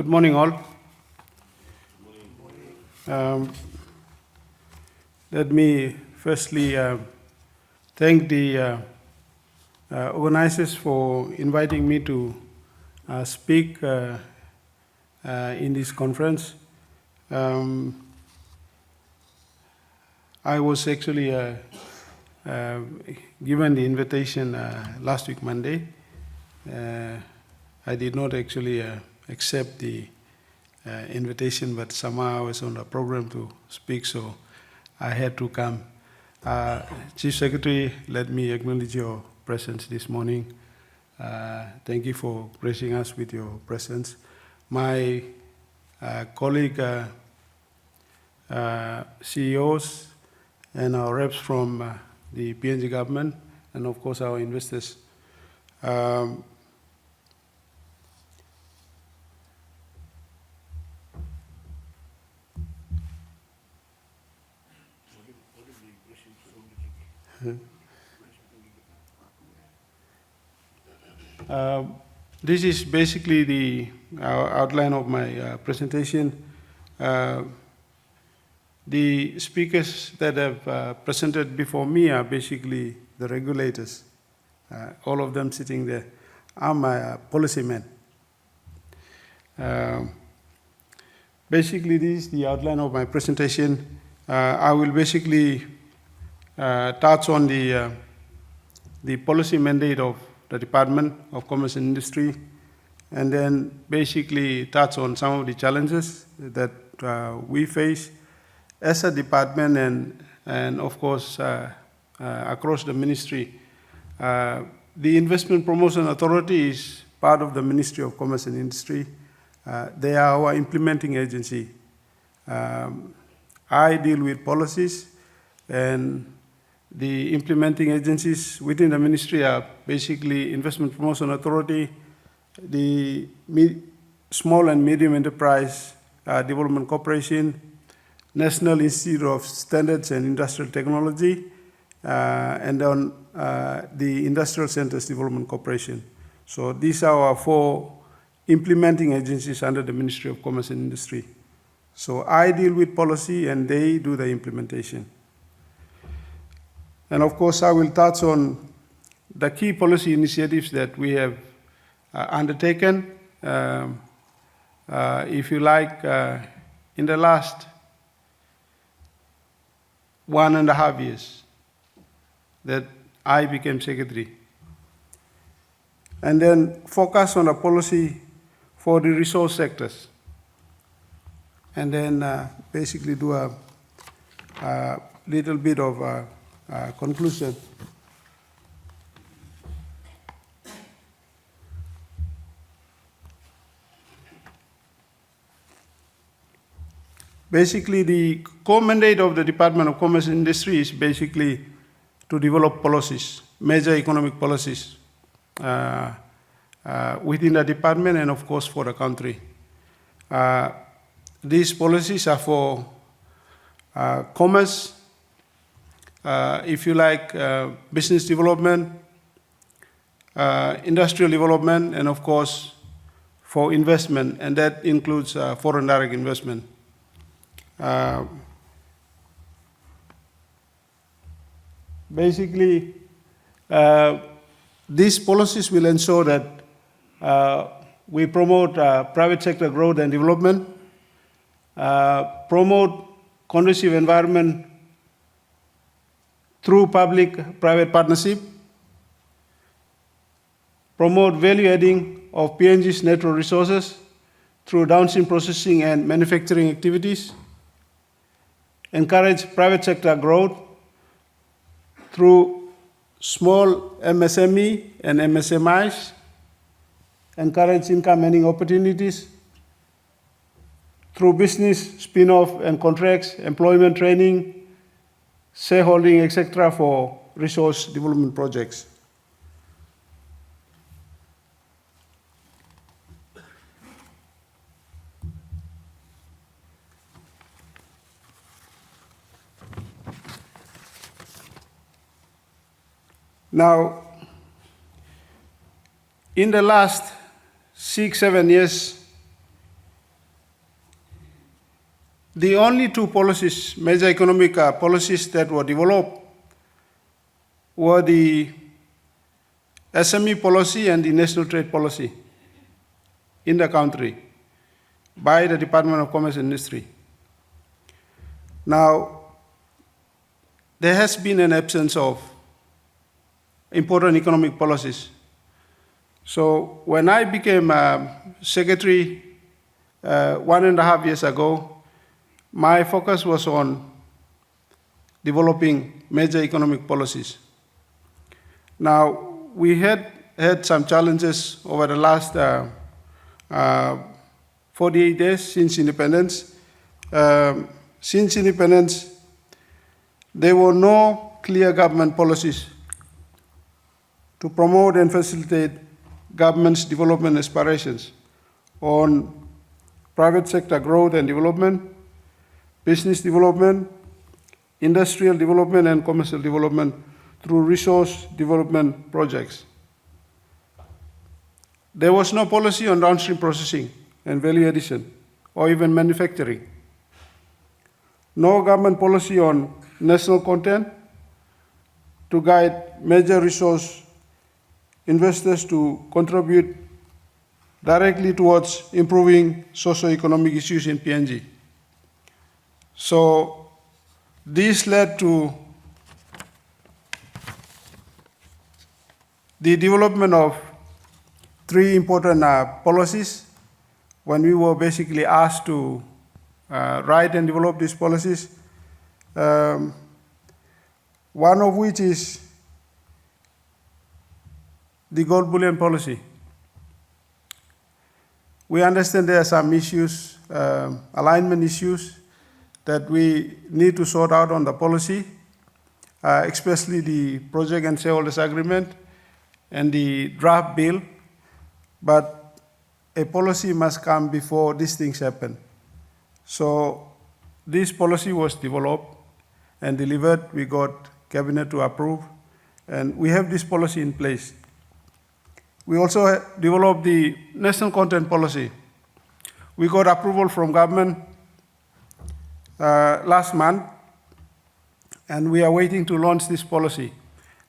Good morning, all. Let me firstly thank the organizers for inviting me to speak in this conference. I was actually given the invitation last week, Monday. I did not actually accept the invitation, but somehow I was on a program to speak, so I had to come. Chief Secretary, let me acknowledge your presence this morning. Thank you for gracing us with your presence. My colleague CEOs and our reps from the PNG government, and of course our investors. This is basically the outline of my presentation. The speakers that have presented before me are basically the regulators, all of them sitting there. I'm a policyman. Basically, this is the outline of my presentation. I will basically touch on the policy mandate of the Department of Commerce and Industry, and then basically touch on some of the challenges that we face as a department and of course across the ministry. The Investment Promotion Authority is part of the Ministry of Commerce and Industry. They are our implementing agency. I deal with policies, and the implementing agencies within the ministry are basically Investment Promotion Authority, the Small and Medium Enterprise Development Corporation, National Institute of Standards and Industrial Technology, and then the Industrial Centers Development Corporation. So these are our four implementing agencies under the Ministry of Commerce and Industry. So I deal with policy and they do the implementation. And of course, I will touch on the key policy initiatives that we have undertaken. If you like, in the last 1.5 years that I became secretary. And then focus on the policy for the resource sectors. And then basically do a little bit of conclusion. Basically, the core mandate of the Department of Commerce and Industry is basically to develop policies, major economic policies within the department and of course for the country. These policies are for commerce, if you like, business development, industrial development, and of course for investment, and that includes foreign direct investment. Basically, these policies will ensure that we promote private sector growth and development, promote conducive environment through public-private partnership, promote value adding of PNG's natural resources through downstream processing and manufacturing activities, encourage private sector growth through small MSME and MSMIs, encourage income earning opportunities through business spin-off and contracts, employment training, shareholding, etc. for resource development projects. Now, in the last 6-7 years, The only two policies, major economic policies that were developed were the SME policy and the national trade policy in the country by the Department of Commerce and Industry. Now, there has been an absence of important economic policies. So when I became secretary 1.5 years ago, my focus was on developing major economic policies. Now, we had some challenges over the last 48 days since independence. Since independence, there were no clear government policies to promote and facilitate government's development aspirations on private sector growth and development, business development, industrial development, and commercial development through resource development projects. There was no policy on downstream processing and value addition, or even manufacturing. No government policy on national content to guide major resource investors to contribute directly towards improving socio-economic issues in PNG. So this led to the development of three important policies when we were basically asked to write and develop these policies. One of which is the gold bullion policy. We understand there are some issues, alignment issues, that we need to sort out on the policy, especially the project and shareholders agreement and the draft bill. But a policy must come before these things happen. So this policy was developed and delivered. We got cabinet to approve, and we have this policy in place. We also developed the national content policy. We got approval from government last month, and we are waiting to launch this policy.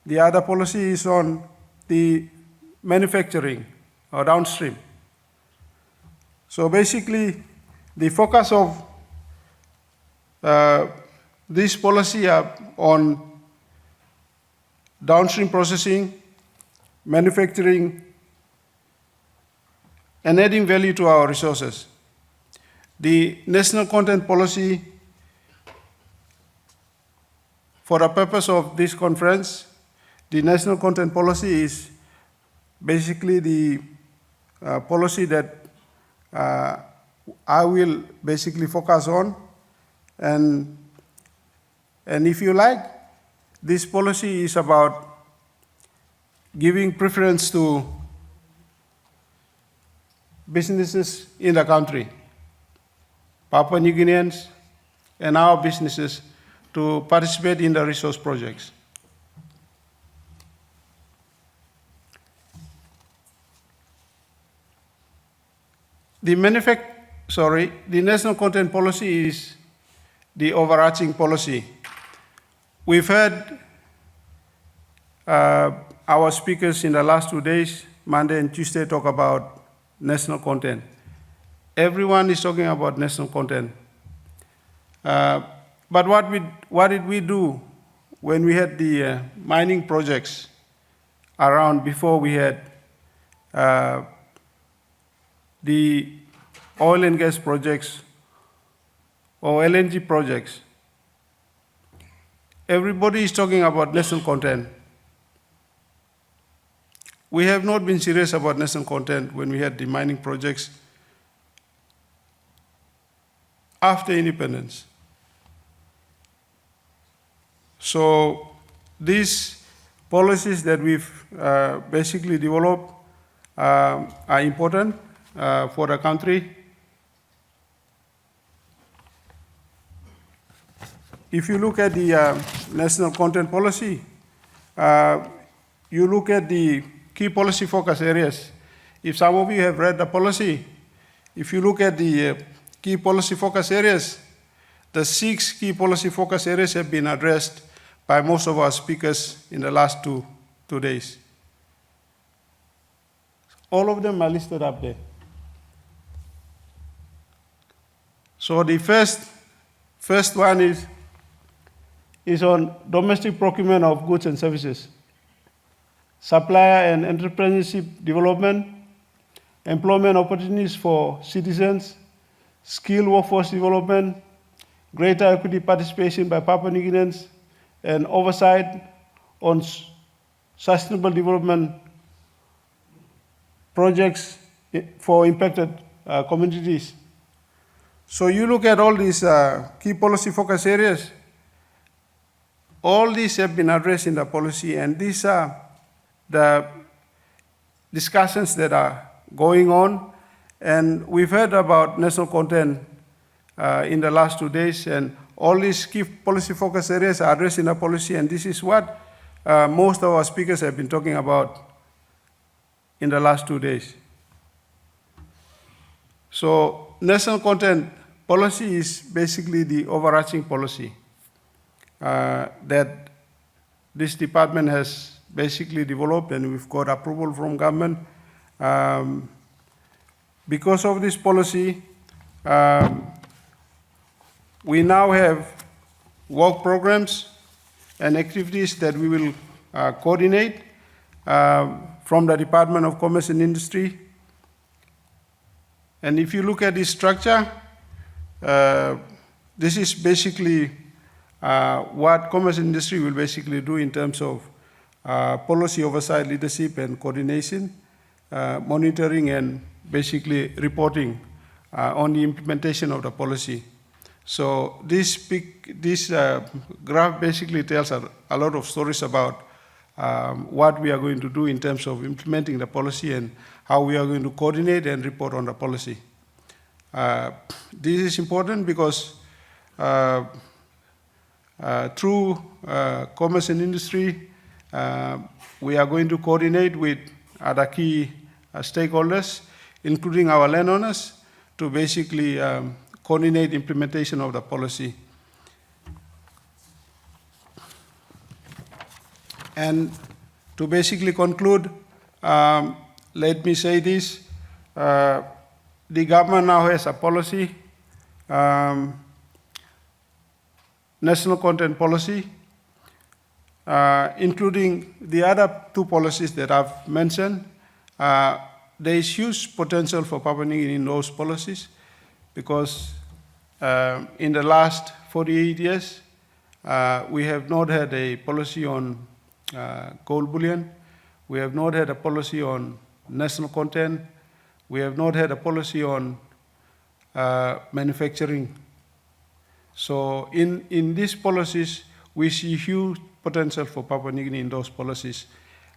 The other policy is on the manufacturing or downstream. So basically, the focus of this policy are on downstream processing, manufacturing, and adding value to our resources. The national content policy, for the purpose of this conference, the national content policy is basically the policy that I will basically focus on. And if you like, this policy is about giving preference to businesses in the country, Papua New Guineans and our businesses, to participate in the resource projects. The national content policy is the overarching policy. We've heard our speakers in the last 2 days, Monday and Tuesday, talk about national content. Everyone is talking about national content. But what did we do when we had the mining projects around before we had the oil and gas projects or LNG projects? Everybody is talking about national content. We have not been serious about national content when we had the mining projects after independence. So these policies that we've basically developed are important for the country. If you look at the national content policy, you look at the key policy focus areas. If some of you have read the policy, if you look at the key policy focus areas, the 6 key policy focus areas have been addressed by most of our speakers in the last two days. All of them are listed up there. So the first one is on domestic procurement of goods and services, supplier and entrepreneurship development, employment opportunities for citizens, skilled workforce development, greater equity participation by Papua New Guineans, and oversight on sustainable development projects for impacted communities. So you look at all these key policy focus areas, all these have been addressed in the policy, and these are the discussions that are going on. And we've heard about national content in the last 2 days, and all these key policy focus areas are addressed in the policy, and this is what most of our speakers have been talking about in the last 2 days. So national content policy is basically the overarching policy that this department has basically developed, and we've got approval from government. Because of this policy, we now have work programs and activities that we will coordinate from the Department of Commerce and Industry. And if you look at this structure, this is basically what Commerce and Industry will basically do in terms of policy oversight, leadership, and coordination, monitoring, and basically reporting on the implementation of the policy. So this graph basically tells a lot of stories about what we are going to do in terms of implementing the policy and how we are going to coordinate and report on the policy. This is important because through Commerce and Industry, we are going to coordinate with other key stakeholders, including our landowners, to basically coordinate implementation of the policy. And to basically conclude, let me say this, the government now has a policy, national content policy, including the other 2 policies that I've mentioned. There is huge potential for Papua New Guinea in those policies because in the last 48 years, we have not had a policy on gold bullion. We have not had a policy on national content. We have not had a policy on manufacturing. So in these policies, we see huge potential for Papua New Guinea in those policies.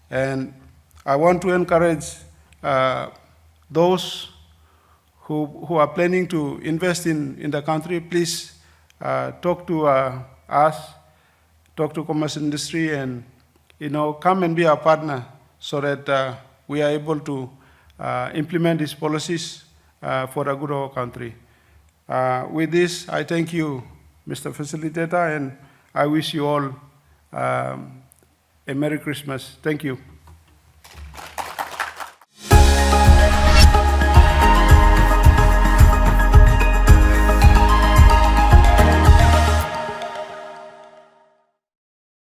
And I want to encourage those who are planning to invest in the country, please talk to us, talk to Commerce Industry, and come and be our partner so that we are able to implement these policies for the good of our country. With this, I thank you, Mr. Facilitator, and I wish you all a Merry Christmas. Thank you.